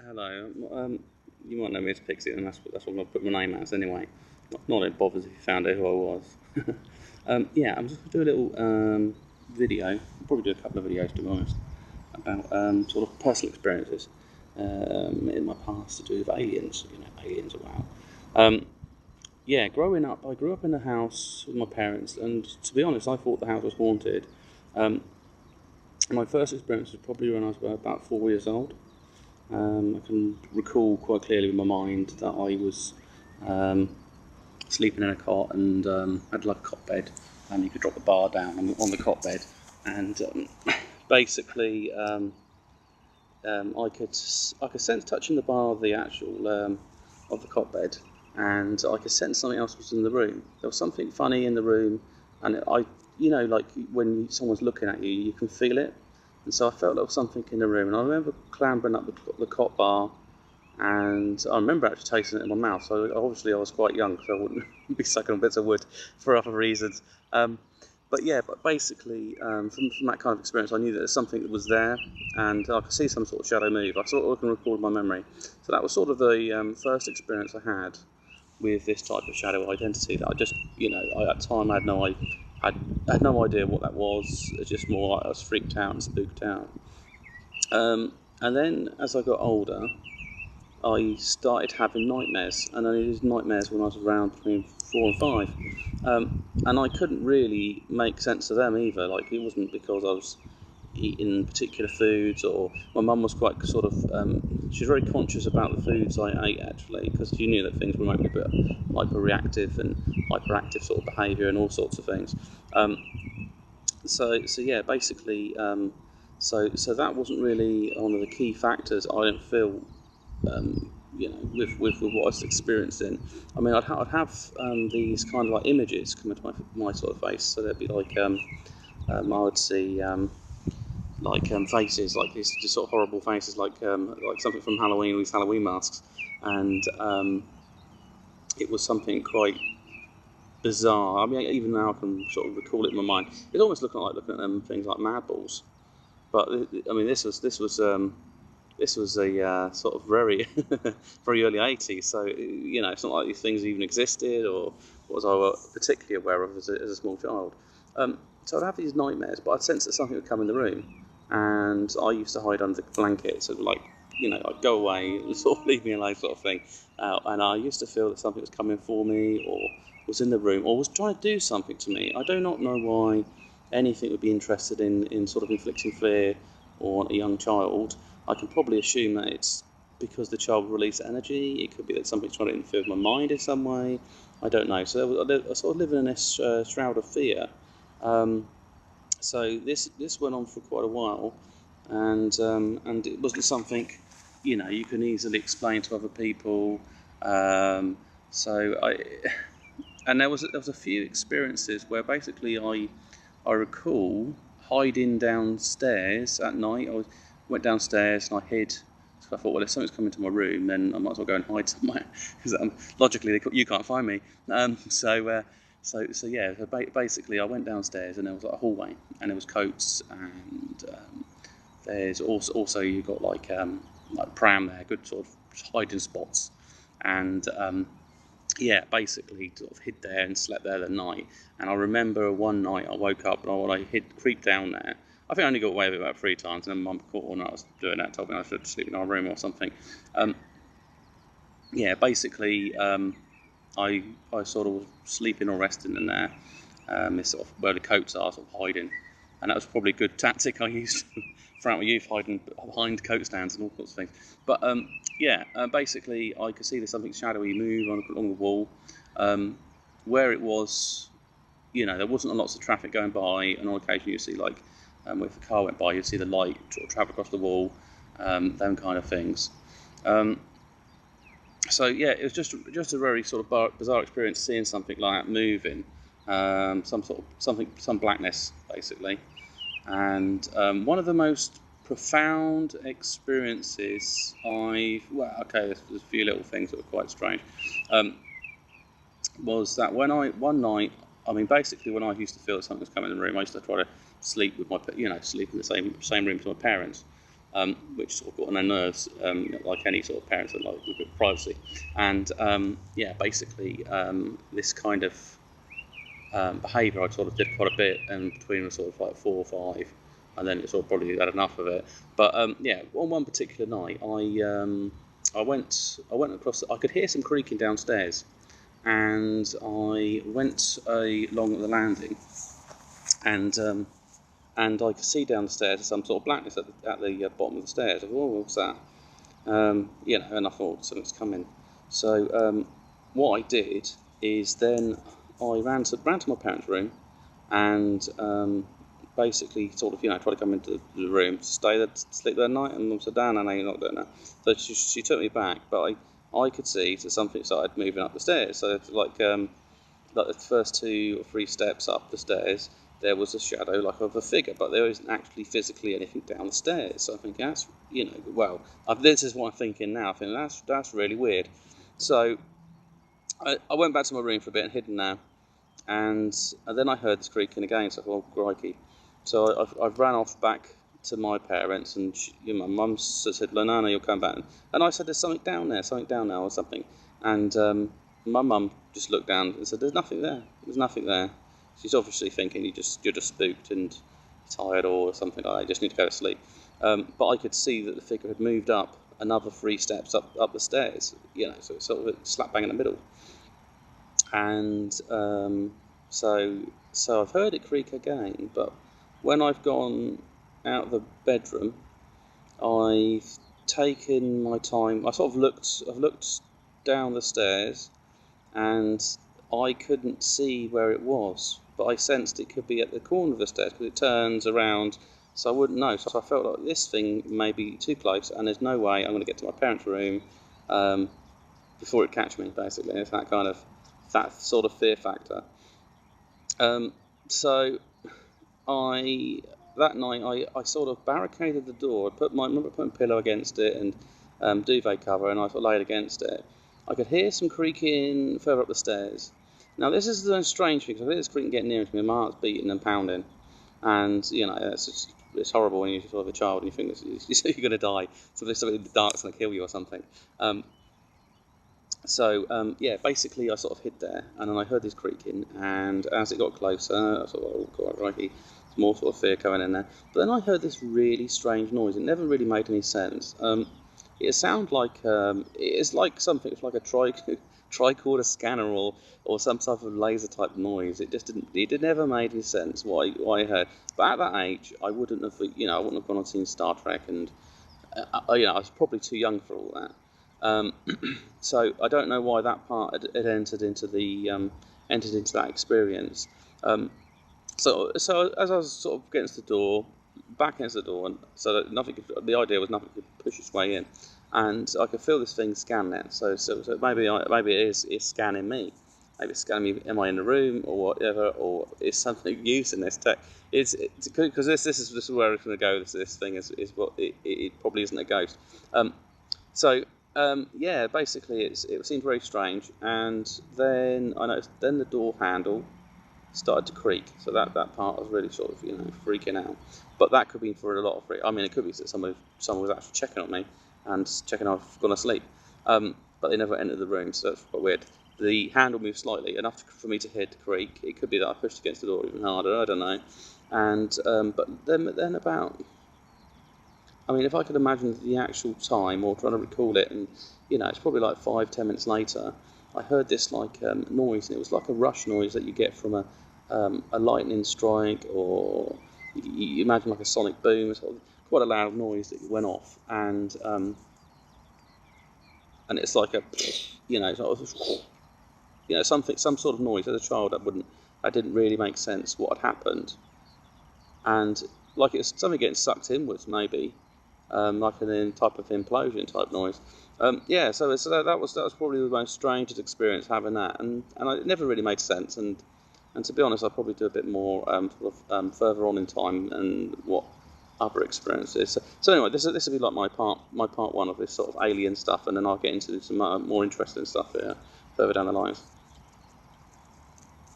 Hello. You might know me as Pixie, and that's what I'm going to put my name as anyway. Not that it bothers if you found out who I was. Yeah, I'm just going to do a little video. I'll probably do a couple of videos to be honest, about sort of personal experiences in my past to do with aliens. Aliens are wow. Yeah, growing up, I grew up in a house with my parents, and to be honest, I thought the house was haunted. Um, my first experience was probably when I was about 4 years old. I can recall quite clearly in my mind that I was um, sleeping in a cot and had like a cot bed, and you could drop the bar down on the cot bed, and basically I could sense touching the bar of the actual of the cot bed, and I could sense something else was in the room. There was something funny in the room, and like when someone's looking at you, you can feel it. And so I felt there was something in the room, and I remember clambering up the cot bar, and I remember actually tasting it in my mouth. So obviously I was quite young, so I wouldn't be sucking on bits of wood for other reasons. But yeah, but basically from that kind of experience, I knew that there's something that was there, and I could see some sort of shadow move. I sort of can record my memory. So that was sort of the first experience I had with this type of shadow identity. That I just, at the time I had no idea what that was. It's just more like I was freaked out and spooked out. And then as I got older, I started having nightmares, and I had these nightmares when I was around between 4 and 5, and I couldn't really make sense of them either. Like, it wasn't because I was eating particular foods, or my mum was quite sort of she was very conscious about the foods I ate actually, because she knew that things were making me a bit hyperreactive and hyperactive sort of behaviour and all sorts of things. So yeah, basically, so that wasn't really one of the key factors. I didn't feel with what I was experiencing. I mean, I'd have these kind of like images come into my sort of face. So there'd be like I would see faces like these just sort of horrible faces, like something from Halloween, these Halloween masks, and it was something quite bizarre. I mean, even now I can sort of recall it in my mind. It's almost looking at them things like mad balls. But I mean, this was a sort of very very early 80s, so it's not like these things even existed or was I particularly aware of as a small child. So I'd have these nightmares, but I'd sense that something would come in the room, and I used to hide under the blanket, so like, I'd go away, sort of leave me alone sort of thing, and I used to feel that something was coming for me, or was in the room, or was trying to do something to me. I do not know why anything would be interested in sort of inflicting fear on a young child. I can probably assume that it's because the child released energy. It could be that something's trying to interfere with my mind in some way. I don't know. So I sort of live in this shroud of fear. Um, so this went on for quite a while, and it wasn't something you can easily explain to other people. So I and there was a few experiences where basically I recall hiding downstairs at night. Went downstairs and I hid. So I thought, well, if something's coming to my room, then I might as well go and hide somewhere, because logically you can't find me. So yeah. So basically, I went downstairs and there was like a hallway, and there was coats, and there's also you got like pram there, good sort of hiding spots, and yeah, basically sort of hid there and slept there the night. And I remember one night I woke up and I creeped down there. I think I only got away with it about 3 times, and then Mum caught when I was doing that, told me I should sleep in our room or something. Um, yeah, basically, I sort of was sleeping or resting in there, this sort of where the coats are, sort of hiding, and that was probably a good tactic I used throughout my youth, hiding behind coat stands and all sorts of things. But yeah, basically, I could see there's something shadowy move along the wall. Where it was, there wasn't lots of traffic going by, and on occasion you see like, if a car went by, you'd see the light sort of travel across the wall, them kind of things. So yeah, it was just a very sort of bizarre experience seeing something like that moving, some blackness basically, and one of the most profound experiences there's a few little things that were quite strange, was that one night, I mean, basically when I used to feel that something was coming in the room, I used to try to sleep with sleep in the same room as my parents. which sort of got on their nerves, like any sort of parents that like a bit of privacy. And yeah, basically this kind of behaviour I sort of did quite a bit, and between sort of like 4 or 5, and then it sort of probably had enough of it. But yeah, on one particular night, I went across. I could hear some creaking downstairs, and I went along the landing, and I could see down the stairs some sort of blackness at the bottom of the stairs. I thought, oh, what's that? You know, and I thought something's coming. So what I did is then I ran to my parents' room, and basically sort of, you know, tried to come into the room to stay there, to sleep there at night. And Mum said, "Dan, I know you're not doing that." So she took me back, but I could see that something started moving up the stairs. So it's like the first 2 or 3 steps up the stairs, there was a shadow like of a figure, but there isn't actually physically anything down the stairs. So I think that's, you know, well, this is what I'm thinking now. I think that's really weird. So I went back to my room for a bit and hidden there, and then I heard this creaking again. So I thought, oh, crikey. So I ran off back to my parents, and my mum said, "Nana, you'll come back." And I said, "There's something down there or something." And my mum just looked down and said, "There's nothing there. There's nothing there." She's obviously thinking you're just spooked and tired or something like that. You just need to go to sleep. But I could see that the figure had moved up another 3 steps up the stairs. You know, so it's sort of slap bang in the middle. And so I've heard it creak again, but when I've gone out of the bedroom, I've taken my time. I've looked down the stairs, and I couldn't see where it was, but I sensed it could be at the corner of the stairs because it turns around, so I wouldn't know. So I felt like this thing may be too close, and there's no way I'm going to get to my parents' room before it catch me. Basically, it's that sort of fear factor. So that night I sort of barricaded the door. I remember putting a pillow against it and duvet cover, and I sort of laid against it. I could hear some creaking further up the stairs. Now this is the strange thing, because I hear this creaking getting nearer to me. My heart's beating and pounding, and you know it's horrible when you're sort of a child and you think you're going to die. Something in the dark's going to kill you or something. So yeah, basically I sort of hid there, and then I heard this creaking, and as it got closer, I thought, oh god, crikey, there's more sort of fear coming in there. But then I heard this really strange noise. It never really made any sense. It sounded like it's like something. It's like a tricorder scanner or some type of laser type noise. It just didn't. It never made any sense why I heard. But at that age, I wouldn't have. I wouldn't have gone and seen Star Trek, and I was probably too young for all that. So I don't know why that part had entered into that experience. So as I was sort of getting to the door, back against the door, and so that the idea was nothing could push its way in, and I could feel this thing scan it. So maybe it's scanning me. Maybe it's scanning me. Am I in the room or whatever, or is something using this tech? It's because this is where it's going to go. This thing is what it probably isn't a ghost. Yeah, basically it seemed very strange, and then I noticed then the door handle started to creak, so that part was really sort of freaking out. But that could be for a lot of it could be that someone was actually checking on me and checking I've gone asleep, but they never entered the room, so that's quite weird. The handle moved slightly enough for me to hear the creak. It could be that I pushed against the door even harder, I don't know. And but then about, if I could imagine the actual time or trying to recall it, and it's probably like 5-10 minutes later, I heard this noise, and it was like a rush noise that you get from a lightning strike, or you imagine like a sonic boom, sort of quite a loud noise that went off, and it's like a sort of some sort of noise. As a child, that didn't really make sense what had happened, and like it's something getting sucked inwards, maybe. Like a type of implosion type noise. So that was probably the most strangest experience, having that, and it never really made sense. And to be honest, I'll probably do a bit more further on in time and what other experiences. So anyway, this will be like my part 1 of this sort of alien stuff, and then I'll get into some more interesting stuff here further down the lines.